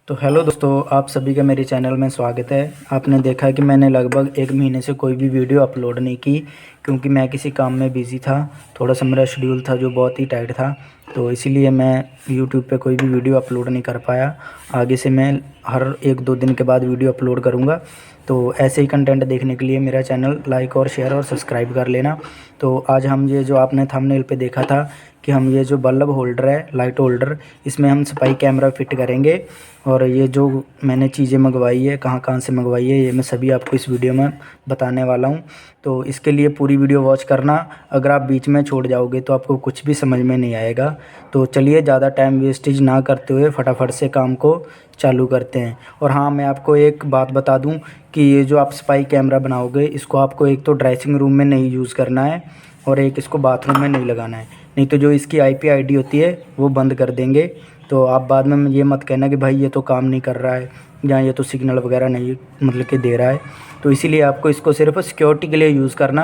तो हेलो दोस्तों, आप सभी का मेरे चैनल में स्वागत है। आपने देखा कि मैंने लगभग 1 महीने से कोई भी वीडियो अपलोड नहीं की, क्योंकि मैं किसी काम में बिज़ी था। थोड़ा सा मेरा शेड्यूल था जो बहुत ही टाइट था, तो इसीलिए मैं यूट्यूब पे कोई भी वीडियो अपलोड नहीं कर पाया। आगे से मैं हर 1-2 दिन के बाद वीडियो अपलोड करूँगा। तो ऐसे ही कंटेंट देखने के लिए मेरा चैनल लाइक और शेयर और सब्सक्राइब कर लेना। तो आज हम ये जो आपने थंबनेल पे देखा था कि हम ये जो बल्ब होल्डर है, लाइट होल्डर, इसमें हम स्पाई कैमरा फिट करेंगे। और ये जो मैंने चीज़ें मंगवाई है, कहाँ कहाँ से मंगवाई है, ये मैं सभी आपको इस वीडियो में बताने वाला हूँ। तो इसके लिए पूरी वीडियो वॉच करना। अगर आप बीच में छोड़ जाओगे तो आपको कुछ भी समझ में नहीं आएगा। तो चलिए ज़्यादा टाइम वेस्टेज ना करते हुए फटाफट से काम को चालू करते हैं। और हाँ, मैं आपको एक बात बता दूं कि ये जो आप स्पाई कैमरा बनाओगे, इसको आपको एक तो ड्रेसिंग रूम में नहीं यूज़ करना है और एक इसको बाथरूम में नहीं लगाना है। नहीं तो जो इसकी IP ID होती है वो बंद कर देंगे। तो आप बाद में ये मत कहना कि भाई ये तो काम नहीं कर रहा है या ये तो सिग्नल वगैरह नहीं मतलब कि दे रहा है। तो इसीलिए आपको इसको सिर्फ सिक्योरिटी के लिए यूज़ करना।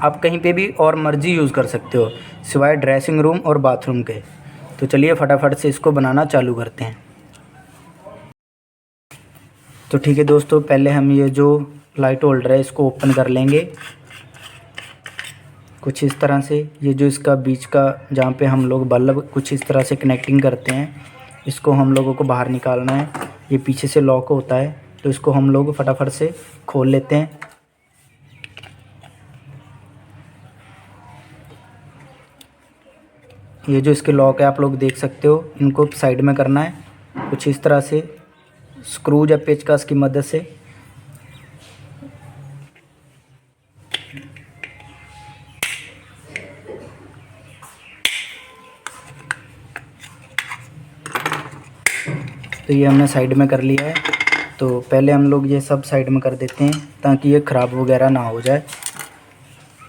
आप कहीं पे भी और मर्जी यूज़ कर सकते हो सिवाय ड्रेसिंग रूम और बाथरूम के। तो चलिए फटाफट से इसको बनाना चालू करते हैं। तो ठीक है दोस्तों, पहले हम ये जो लाइट होल्डर है इसको ओपन कर लेंगे कुछ इस तरह से। ये जो इसका बीच का जहाँ पे हम लोग बल्ब कुछ इस तरह से कनेक्टिंग करते हैं, इसको हम लोगों को बाहर निकालना है। ये पीछे से लॉक होता है, तो इसको हम लोग फटाफट से खोल लेते हैं। ये जो इसके लॉक है आप लोग देख सकते हो, इनको साइड में करना है कुछ इस तरह से स्क्रूज या पेचकस की मदद से। तो ये हमने साइड में कर लिया है। तो पहले हम लोग ये सब साइड में कर देते हैं ताकि ये ख़राब वगैरह ना हो जाए।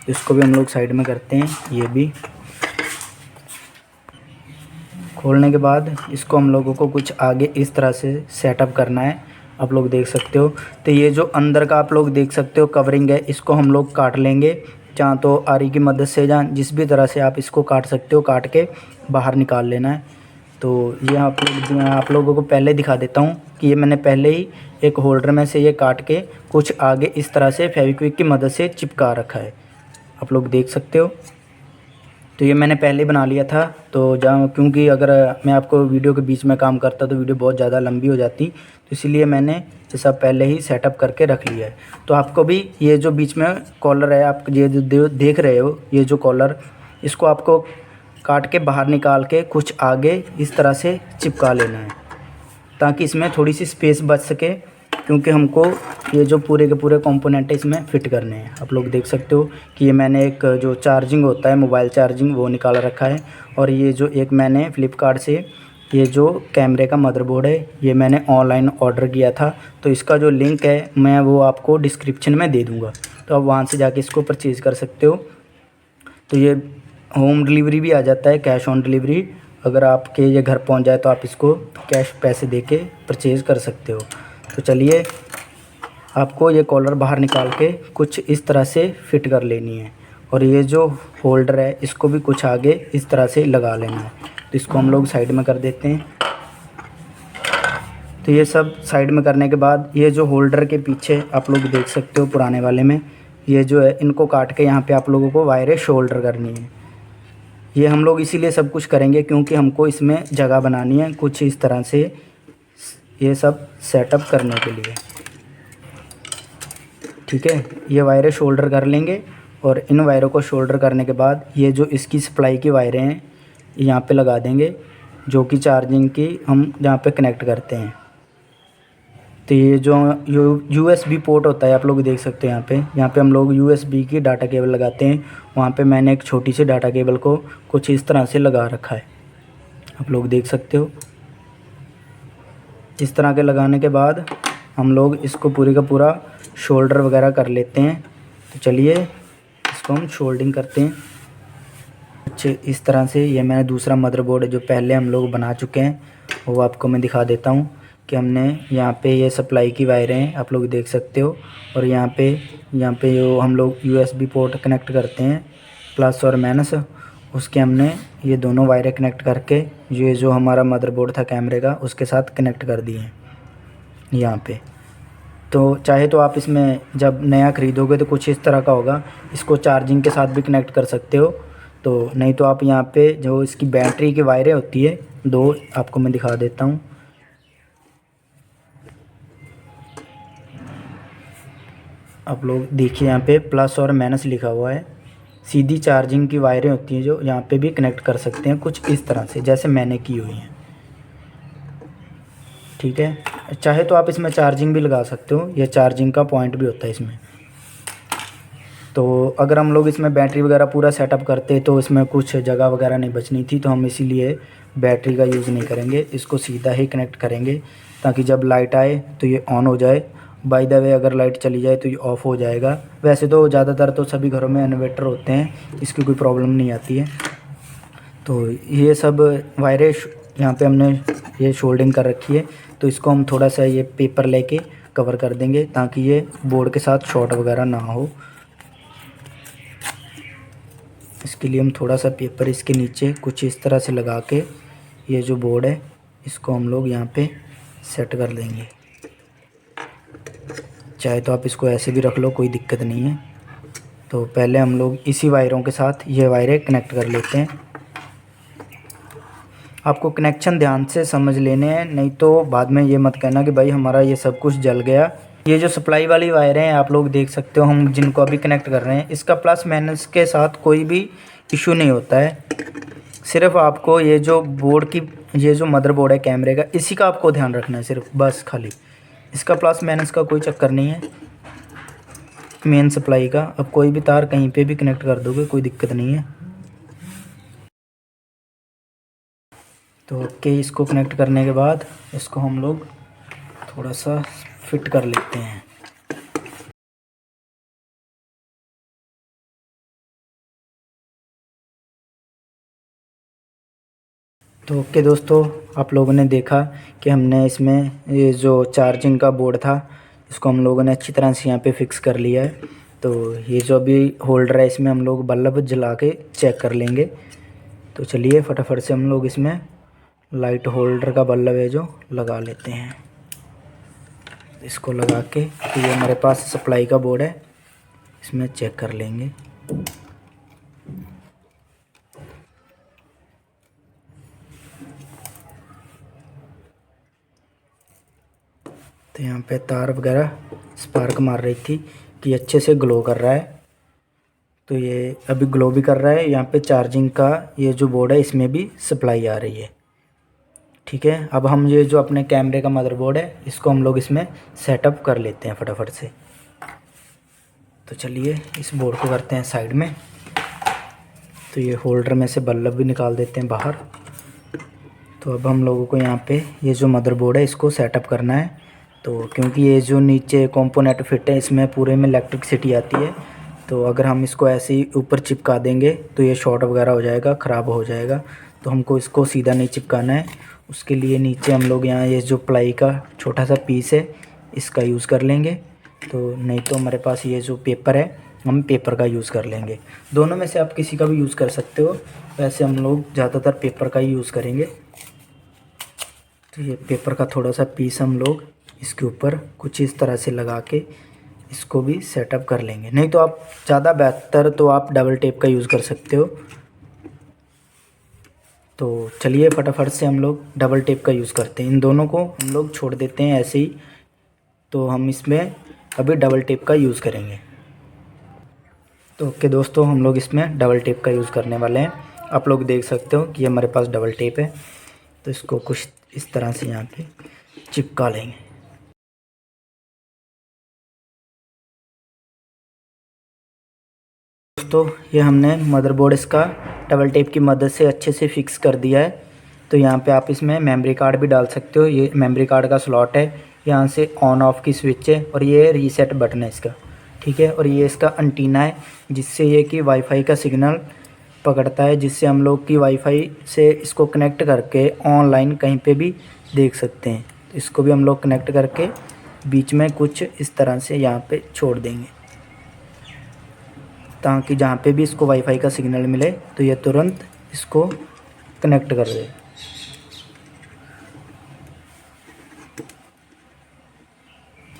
इसको भी हम लोग साइड में करते हैं। ये भी खोलने के बाद इसको हम लोगों को कुछ आगे इस तरह से सेटअप करना है। आप लोग देख सकते हो। तो ये जो अंदर का आप लोग देख सकते हो कवरिंग है, इसको हम लोग काट लेंगे, चाहे तो आरी की मदद से, जहाँ जिस भी तरह से आप इसको काट सकते हो, काट के बाहर निकाल लेना है। तो ये मैं आप लोगों को पहले दिखा देता हूँ कि ये मैंने पहले ही एक होल्डर में से ये काट के कुछ आगे इस तरह से फेविक्विक की मदद से चिपका रखा है। आप लोग देख सकते हो। तो ये मैंने पहले बना लिया था। तो जहाँ क्योंकि अगर मैं आपको वीडियो के बीच में काम करता तो वीडियो बहुत ज़्यादा लंबी हो जाती, तो इसीलिए मैंने ये सब पहले ही सेटअप करके रख लिया है। तो आपको भी ये जो बीच में कॉलर है, आप ये जो देख रहे हो, ये जो कॉलर, इसको आपको काट के बाहर निकाल के कुछ आगे इस तरह से चिपका लेना है ताकि इसमें थोड़ी सी स्पेस बच सके, क्योंकि हमको ये जो पूरे के पूरे कंपोनेंट है इसमें फ़िट करने हैं। आप लोग देख सकते हो कि ये मैंने एक जो चार्जिंग होता है, मोबाइल चार्जिंग, वो निकाल रखा है। और ये जो एक मैंने फ़्लिपकार्ट से ये जो कैमरे का मदरबोर्ड है, ये मैंने ऑनलाइन ऑर्डर किया था। तो इसका जो लिंक है मैं वो आपको डिस्क्रिप्शन में दे दूँगा, तो आप वहाँ से जाके इसको परचेज़ कर सकते हो। तो ये होम डिलीवरी भी आ जाता है, कैश ऑन डिलीवरी। अगर आपके ये घर पहुंच जाए तो आप इसको कैश पैसे देके परचेज़ कर सकते हो। तो चलिए, आपको ये कॉलर बाहर निकाल के कुछ इस तरह से फिट कर लेनी है। और ये जो होल्डर है इसको भी कुछ आगे इस तरह से लगा लेना है। तो इसको हम लोग साइड में कर देते हैं। तो ये सब साइड में करने के बाद ये जो होल्डर के पीछे आप लोग देख सकते हो पुराने वाले में, ये जो है इनको काट के यहाँ पे आप लोगों को वायरें शोल्डर करनी है। ये हम लोग इसीलिए सब कुछ करेंगे क्योंकि हमको इसमें जगह बनानी है कुछ इस तरह से, ये सब सेटअप करने के लिए। ठीक है, ये वायरें शोल्डर कर लेंगे। और इन वायरों को शोल्डर करने के बाद ये जो इसकी सप्लाई की वायरें हैं यहाँ पे लगा देंगे, जो कि चार्जिंग की हम जहाँ पे कनेक्ट करते हैं। तो ये जो USB पोर्ट होता है आप लोग देख सकते हो, यहाँ पे हम लोग USB की डाटा केबल लगाते हैं। वहाँ पे मैंने एक छोटी सी डाटा केबल को कुछ इस तरह से लगा रखा है, आप लोग देख सकते हो। इस तरह के लगाने के बाद हम लोग इसको पूरी का पूरा शोल्डर वगैरह कर लेते हैं। तो चलिए इसको हम शोल्डिंग करते हैं कुछ इस तरह से। ये मैंने दूसरा मदरबोर्ड जो पहले हम लोग बना चुके हैं वो आपको मैं दिखा देता हूँ कि हमने यहाँ पे ये सप्लाई की वायरें हैं, आप लोग देख सकते हो। और यहाँ पे जो हम लोग USB पोर्ट कनेक्ट करते हैं, प्लस और माइनस। उसके हमने ये दोनों वायरें कनेक्ट करके ये जो हमारा मदरबोर्ड था कैमरे का उसके साथ कनेक्ट कर दिए यहाँ पे। तो चाहे तो आप इसमें जब नया ख़रीदोगे तो कुछ इस तरह का होगा, इसको चार्जिंग के साथ भी कनेक्ट कर सकते हो। तो नहीं तो आप यहाँ पे जो इसकी बैटरी की वायरें होती है दो, आपको मैं दिखा देता हूँ। आप लोग देखिए यहाँ पे प्लस और माइनस लिखा हुआ है। सीधी चार्जिंग की वायरें होती हैं जो यहाँ पे भी कनेक्ट कर सकते हैं कुछ इस तरह से जैसे मैंने की हुई है, ठीक है। चाहे तो आप इसमें चार्जिंग भी लगा सकते हो, यह चार्जिंग का पॉइंट भी होता है इसमें। तो अगर हम लोग इसमें बैटरी वगैरह पूरा सेटअप करते तो इसमें कुछ जगह वगैरह नहीं बचनी थी, तो हम इसीलिए बैटरी का यूज़ नहीं करेंगे, इसको सीधा ही कनेक्ट करेंगे ताकि जब लाइट आए तो ये ऑन हो जाए। बाय द वे अगर लाइट चली जाए तो ये ऑफ़ हो जाएगा। वैसे तो ज़्यादातर तो सभी घरों में इन्वर्टर होते हैं, इसकी कोई प्रॉब्लम नहीं आती है। तो ये सब वायरें यहाँ पे हमने ये शोल्डिंग कर रखी है, तो इसको हम थोड़ा सा ये पेपर लेके कवर कर देंगे ताकि ये बोर्ड के साथ शॉर्ट वगैरह ना हो। इसके लिए हम थोड़ा सा पेपर इसके नीचे कुछ इस तरह से लगा के ये जो बोर्ड है इसको हम लोग यहाँ पे सेट कर देंगे। चाहे तो आप इसको ऐसे भी रख लो, कोई दिक्कत नहीं है। तो पहले हम लोग इसी वायरों के साथ ये वायरें कनेक्ट कर लेते हैं। आपको कनेक्शन ध्यान से समझ लेने हैं, नहीं तो बाद में ये मत कहना कि भाई हमारा ये सब कुछ जल गया। ये जो सप्लाई वाली वायरें हैं आप लोग देख सकते हो, हम जिनको अभी कनेक्ट कर रहे हैं, इसका प्लस माइनस के साथ कोई भी इशू नहीं होता है। सिर्फ आपको ये जो बोर्ड की ये जो मदरबोर्ड है कैमरे का, इसी का आपको ध्यान रखना है सिर्फ, बस खाली। इसका प्लस माइनस का कोई चक्कर नहीं है मेन सप्लाई का। अब कोई भी तार कहीं पे भी कनेक्ट कर दोगे, कोई दिक्कत नहीं है। तो ओके, इसको कनेक्ट करने के बाद इसको हम लोग थोड़ा सा फिट कर लेते हैं। तो ओके दोस्तों, आप लोगों ने देखा कि हमने इसमें ये जो चार्जिंग का बोर्ड था इसको हम लोगों ने अच्छी तरह से यहाँ पे फिक्स कर लिया है। तो ये जो अभी होल्डर है इसमें हम लोग बल्ब जला के चेक कर लेंगे। तो चलिए फटाफट से हम लोग इसमें लाइट होल्डर का बल्ब है जो लगा लेते हैं। इसको लगा के तो ये हमारे पास सप्लाई का बोर्ड है, इसमें चेक कर लेंगे। तो यहाँ पे तार वगैरह स्पार्क मार रही थी कि अच्छे से ग्लो कर रहा है। तो ये अभी ग्लो भी कर रहा है। यहाँ पे चार्जिंग का ये जो बोर्ड है इसमें भी सप्लाई आ रही है, ठीक है। अब हम ये जो अपने कैमरे का मदरबोर्ड है इसको हम लोग इसमें सेटअप कर लेते हैं फटाफट से। तो चलिए इस बोर्ड को करते हैं साइड में। तो ये होल्डर में से बल्ब भी निकाल देते हैं बाहर। तो अब हम लोगों को यहाँ पे ये जो मदरबोर्ड है इसको सेटअप करना है। तो क्योंकि ये जो नीचे कंपोनेंट फिट है इसमें पूरे में इलेक्ट्रिसिटी आती है, तो अगर हम इसको ऐसे ही ऊपर चिपका देंगे तो ये शॉर्ट वगैरह हो जाएगा, ख़राब हो जाएगा। तो हमको इसको सीधा नहीं चिपकाना है, उसके लिए नीचे हम लोग यहाँ ये जो प्लाई का छोटा सा पीस है इसका यूज़ कर लेंगे। तो नहीं तो हमारे पास ये जो पेपर है हम पेपर का यूज़ कर लेंगे। दोनों में से आप किसी का भी यूज़ कर सकते हो, वैसे हम लोग ज़्यादातर पेपर का ही यूज़ करेंगे। तो ये पेपर का थोड़ा सा पीस हम लोग इसके ऊपर कुछ इस तरह से लगा के इसको भी सेटअप कर लेंगे। नहीं तो आप ज़्यादा बेहतर तो आप डबल टेप का यूज़ कर सकते हो। तो चलिए फटाफट से हम लोग डबल टेप का यूज़ करते हैं। इन दोनों को हम लोग छोड़ देते हैं ऐसे ही। तो हम इसमें अभी डबल टेप का यूज़ करेंगे। तो ओके दोस्तों, हम लोग इसमें डबल टेप का यूज़ करने वाले हैं। आप लोग देख सकते हो कि हमारे पास डबल टेप है। तो इसको कुछ इस तरह से यहाँ पे चिपका लेंगे। दोस्तों ये हमने मदरबोर्ड इसका डबल टेप की मदद से अच्छे से फिक्स कर दिया है। तो यहाँ पे आप इसमें मेमोरी कार्ड भी डाल सकते हो। ये मेमोरी कार्ड का स्लॉट है, यहाँ से ऑन ऑफ की स्विच है और ये रीसेट बटन है इसका, ठीक है। और ये इसका एंटीना है जिससे ये कि वाईफाई का सिग्नल पकड़ता है, जिससे हम लोग की वाईफाई से इसको कनेक्ट करके ऑनलाइन कहीं पे भी देख सकते हैं। तो इसको भी हम लोग कनेक्ट करके बीच में कुछ इस तरह से यहाँ पे छोड़ देंगे। ताकि जहाँ पे भी इसको वाईफाई का सिग्नल मिले तो ये तुरंत इसको कनेक्ट कर दे।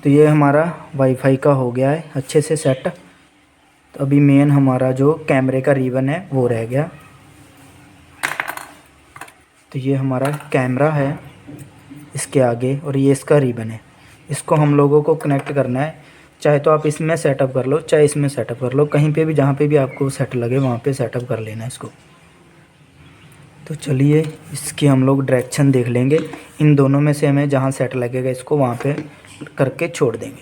तो ये हमारा वाईफाई का हो गया है अच्छे से सेट। तो अभी मेन हमारा जो कैमरे का रिबन है वो रह गया। तो ये हमारा कैमरा है इसके आगे और ये इसका रिबन है। इसको हम लोगों को कनेक्ट करना है। चाहे तो आप इसमें सेटअप कर लो, चाहे इसमें सेटअप कर लो, कहीं पे भी जहाँ पे भी आपको सेट लगे वहाँ पे सेटअप कर लेना है इसको। तो चलिए इसकी हम लोग डायरेक्शन देख लेंगे। इन दोनों में से हमें जहाँ सेट लगेगा इसको वहाँ पे करके छोड़ देंगे।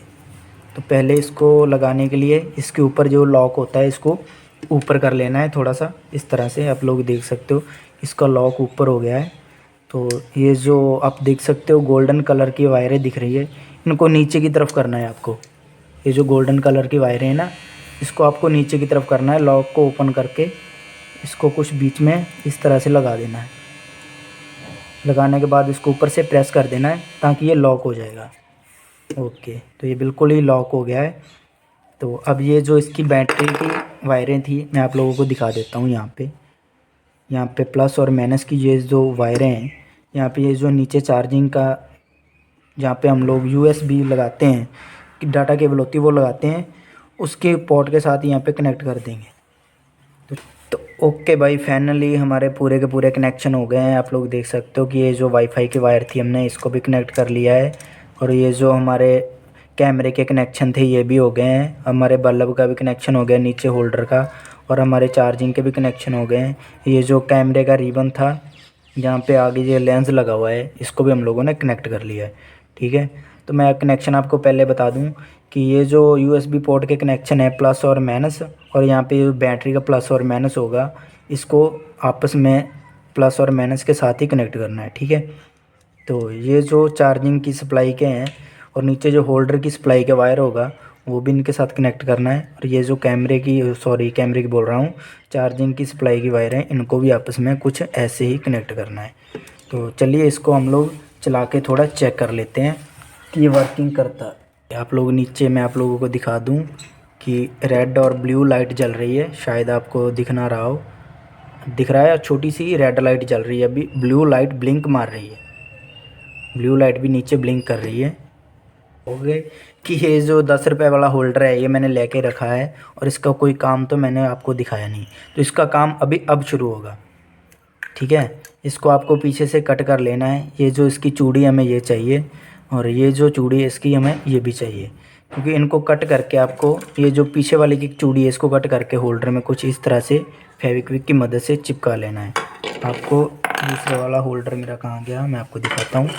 तो पहले इसको लगाने के लिए इसके ऊपर जो लॉक होता है इसको ऊपर कर लेना है थोड़ा सा, इस तरह से। आप लोग देख सकते हो इसका लॉक ऊपर हो गया है। तो ये जो आप देख सकते हो गोल्डन कलर की वायरें दिख रही है, इनको नीचे की तरफ करना है आपको। ये जो गोल्डन कलर की वायरें हैं ना, इसको आपको नीचे की तरफ करना है। लॉक को ओपन करके इसको कुछ बीच में इस तरह से लगा देना है। लगाने के बाद इसको ऊपर से प्रेस कर देना है ताकि ये लॉक हो जाएगा। ओके, तो ये बिल्कुल ही लॉक हो गया है। तो अब ये जो इसकी बैटरी की वायरें थी मैं आप लोगों को दिखा देता हूँ। यहाँ पे प्लस और माइनस की ये जो वायरें हैं, यहाँ पे ये जो नीचे चार्जिंग का जहाँ पे हम लोग USB लगाते हैं कि डाटा केबल होती है वो लगाते हैं, उसके पोर्ट के साथ यहाँ पे कनेक्ट कर देंगे। तो ओके भाई, फाइनली हमारे पूरे के पूरे कनेक्शन हो गए हैं। आप लोग देख सकते हो कि ये जो वाईफाई की वायर थी हमने इसको भी कनेक्ट कर लिया है और ये जो हमारे कैमरे के कनेक्शन थे ये भी हो गए हैं। हमारे बल्ब का भी कनेक्शन हो गया नीचे होल्डर का, और हमारे चार्जिंग के भी कनेक्शन हो गए हैं। ये जो कैमरे का रिबन था जहाँ पे आगे ये लेंस लगा हुआ है इसको भी हम लोगों ने कनेक्ट कर लिया है। ठीक है, तो मैं कनेक्शन आपको पहले बता दूं कि ये जो USB पोर्ट के कनेक्शन है प्लस और माइनस, और यहाँ पे बैटरी का प्लस और माइनस होगा, इसको आपस में प्लस और माइनस के साथ ही कनेक्ट करना है। ठीक है, तो ये जो चार्जिंग की सप्लाई के हैं और नीचे जो होल्डर की सप्लाई का वायर होगा वो भी इनके साथ कनेक्ट करना है। और ये जो कैमरे की बोल रहा हूँ, चार्जिंग की सप्लाई की वायर हैं, इनको भी आपस में कुछ ऐसे ही कनेक्ट करना है। तो चलिए इसको हम लोग चला के थोड़ा चेक कर लेते हैं कि ये वर्किंग करता है। आप लोग नीचे मैं आप लोगों को दिखा दूँ कि रेड और ब्लू लाइट जल रही है, शायद आपको दिख ना रहा हो। दिख रहा है, छोटी सी रेड लाइट जल रही है। अभी ब्लू लाइट ब्लिंक मार रही है, ब्लू लाइट भी नीचे ब्लिंक कर रही है। हो गए कि ये जो 10 रुपये वाला होल्डर है ये मैंने लेके रखा है और इसका कोई काम तो मैंने आपको दिखाया नहीं, तो इसका काम अब शुरू होगा। ठीक है, इसको आपको पीछे से कट कर लेना है। ये जो इसकी चूड़ी हमें ये चाहिए और ये जो चूड़ी है इसकी हमें ये भी चाहिए, क्योंकि इनको कट करके आपको ये जो पीछे वाली की चूड़ी है इसको कट करके होल्डर में कुछ इस तरह से फेविक्विक की मदद से चिपका लेना है। आपको दूसरे वाला होल्डर मेरा कहाँ गया, मैं आपको दिखाता हूँ।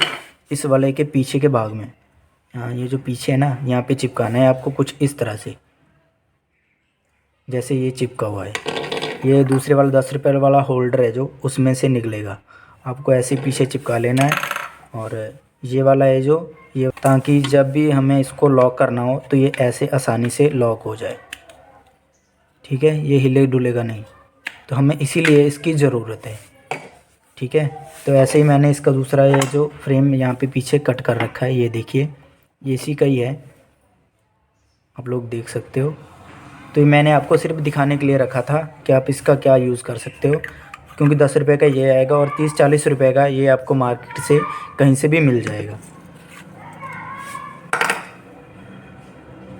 इस वाले के पीछे के भाग में, हाँ ये जो पीछे है ना, यहाँ पे चिपकाना है आपको कुछ इस तरह से, जैसे ये चिपका हुआ है। ये दूसरे वाला 10 रुपये वाला होल्डर है जो उसमें से निकलेगा, आपको ऐसे पीछे चिपका लेना है। और ये वाला है जो ये, ताकि जब भी हमें इसको लॉक करना हो तो ये ऐसे आसानी से लॉक हो जाए। ठीक है, ये हिले डुलेगा नहीं, तो हमें इसीलिए इसकी ज़रूरत है। ठीक है, तो ऐसे ही मैंने इसका दूसरा ये जो फ्रेम यहाँ पे पीछे कट कर रखा है, ये देखिए ये इसी का ही है, आप लोग देख सकते हो। तो ये मैंने आपको सिर्फ दिखाने के लिए रखा था कि आप इसका क्या यूज़ कर सकते हो, क्योंकि 10 रुपये का ये आएगा और 30-40 रुपये का ये आपको मार्केट से कहीं से भी मिल जाएगा।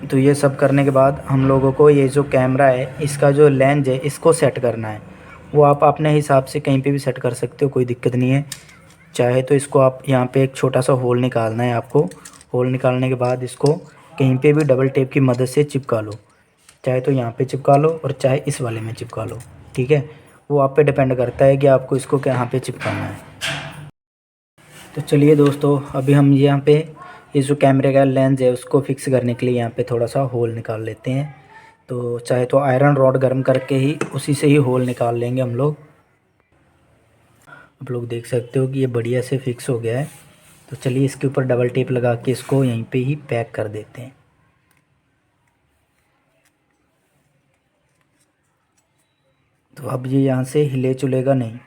तो ये सब करने के बाद हम लोगों को ये जो कैमरा है इसका जो लेंस है इसको सेट करना है। वो आप अपने हिसाब से कहीं पे भी सेट कर सकते हो, कोई दिक्कत नहीं है। चाहे तो इसको आप यहाँ पे एक छोटा सा होल निकालना है आपको। होल निकालने के बाद इसको कहीं पे भी डबल टेप की मदद से चिपका लो, चाहे तो यहाँ पे चिपका लो और चाहे इस वाले में चिपका लो। ठीक है, वो आप पे डिपेंड करता है कि आपको इसको कहाँ पे चिपकाना है। तो चलिए दोस्तों, अभी हम यहाँ पे ये जो कैमरे का लेंस है उसको फिक्स करने के लिए यहाँ पे थोड़ा सा होल निकाल लेते हैं। तो चाहे तो आयरन रॉड गर्म करके ही उसी से ही होल निकाल लेंगे हम लोग। आप लोग देख सकते हो कि ये बढ़िया से फिक्स हो गया है। तो चलिए इसके ऊपर डबल टेप लगा के इसको यहीं पे ही पैक कर देते हैं। तो अब ये यहाँ से हिले चुलेगा नहीं।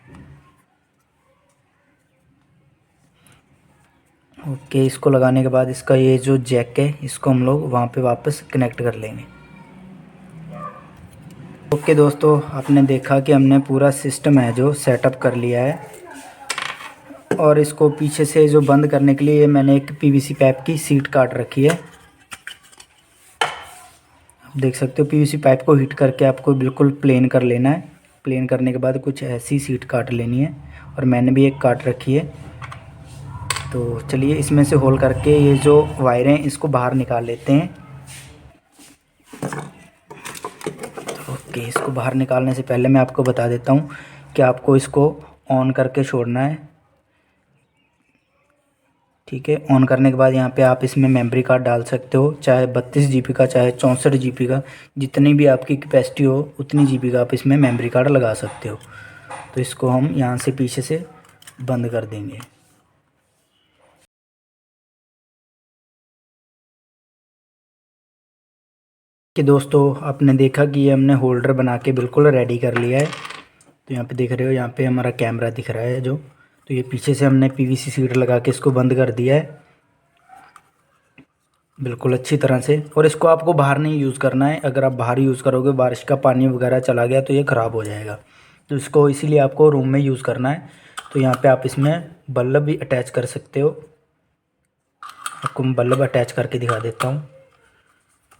ओके, इसको लगाने के बाद इसका ये जो जैक है इसको हम लोग वहाँ पे वापस कनेक्ट कर लेंगे। ओके दोस्तों, आपने देखा कि हमने पूरा सिस्टम है जो सेटअप कर लिया है। और इसको पीछे से जो बंद करने के लिए मैंने एक पीवीसी पाइप की सीट काट रखी है। आप देख सकते हो पीवीसी पाइप को हीट करके आपको बिल्कुल प्लेन कर लेना है। प्लेन करने के बाद कुछ ऐसी सीट काट लेनी है और मैंने भी एक काट रखी है। तो चलिए इसमें से होल करके ये जो वायरें हैं इसको बाहर निकाल लेते हैं। ओके, इसको बाहर निकालने से पहले मैं आपको बता देता हूँ कि आपको इसको ऑन करके छोड़ना है। ठीक है, ऑन करने के बाद यहाँ पे आप इसमें मेमोरी कार्ड डाल सकते हो, चाहे 32 GB का चाहे 64 GB का, जितनी भी आपकी कैपेसिटी हो उतनी GB का आप इसमें मेमोरी कार्ड लगा सकते हो। तो इसको हम यहाँ से पीछे से बंद कर देंगे। कि दोस्तों आपने देखा कि ये हमने होल्डर बना के बिल्कुल रेडी कर लिया है। तो यहाँ पे देख रहे हो, यहाँ पे हमारा कैमरा दिख रहा है जो, तो ये पीछे से हमने पीवीसी सीट लगा के इसको बंद कर दिया है बिल्कुल अच्छी तरह से। और इसको आपको बाहर नहीं यूज़ करना है, अगर आप बाहर यूज़ करोगे बारिश का पानी वगैरह चला गया तो ये ख़राब हो जाएगा। तो इसको इसीलिए आपको रूम में यूज़ करना है। तो यहाँ पे आप इसमें बल्ब भी अटैच कर सकते हो। आपको मैं बल्ब अटैच करके दिखा देता हूँ।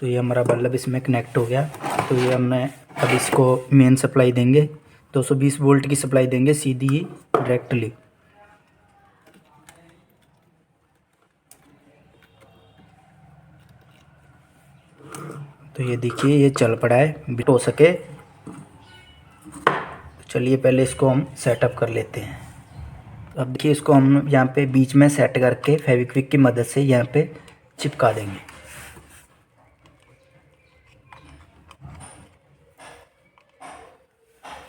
तो ये हमारा बल्ब इसमें कनेक्ट हो गया। तो ये हमने अब इसको मेन सप्लाई देंगे, 220 वोल्ट की सप्लाई देंगे सीधी ही डायरेक्टली। तो ये देखिए ये चल पड़ा है बिट हो सके। तो चलिए पहले इसको हम सेटअप कर लेते हैं। अब देखिए इसको हम यहाँ पे बीच में सेट करके फेविक्विक की मदद से यहाँ पे चिपका देंगे।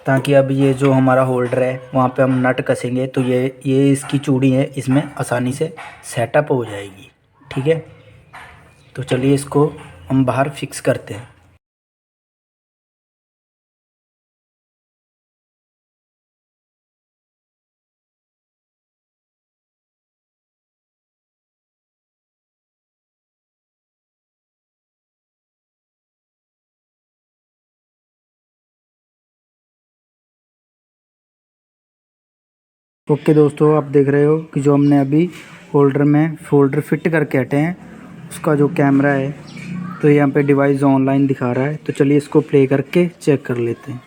ताकि अब ये जो हमारा होल्डर है वहाँ पे हम नट कसेंगे तो ये इसकी चूड़ी है इसमें आसानी से सेटअप हो जाएगी। ठीक है, तो चलिए इसको हम बाहर फिक्स करते हैं। ओके दोस्तों, आप देख रहे हो कि जो हमने अभी होल्डर में फोल्डर फिट करके हटे हैं उसका जो कैमरा है, तो यहाँ पे डिवाइस ऑनलाइन दिखा रहा है। तो चलिए इसको प्ले करके चेक कर लेते हैं।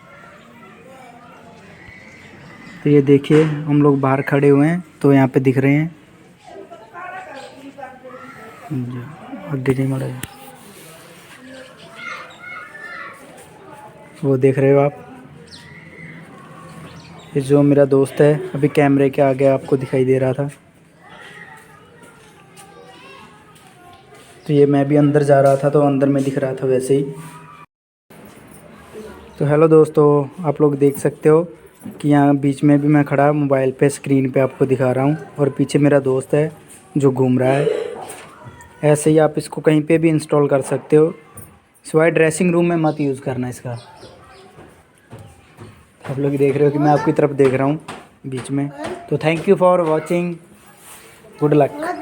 तो ये देखिए हम लोग बाहर खड़े हुए हैं तो यहाँ पे दिख रहे हैं। वो देख रहे हो आप, ये जो मेरा दोस्त है अभी कैमरे के आगे आपको दिखाई दे रहा था। तो ये मैं भी अंदर जा रहा था तो अंदर में दिख रहा था वैसे ही। तो हेलो दोस्तों, आप लोग देख सकते हो कि यहाँ बीच में भी मैं खड़ा मोबाइल पे स्क्रीन पे आपको दिखा रहा हूँ और पीछे मेरा दोस्त है जो घूम रहा है। ऐसे ही आप इसको कहीं पे भी इंस्टॉल कर सकते हो, सिवाय ड्रेसिंग रूम में मत यूज़ करना इसका। आप लोग देख रहे हो कि मैं आपकी तरफ देख रहा हूँ बीच में। तो thank you for watching, good luck.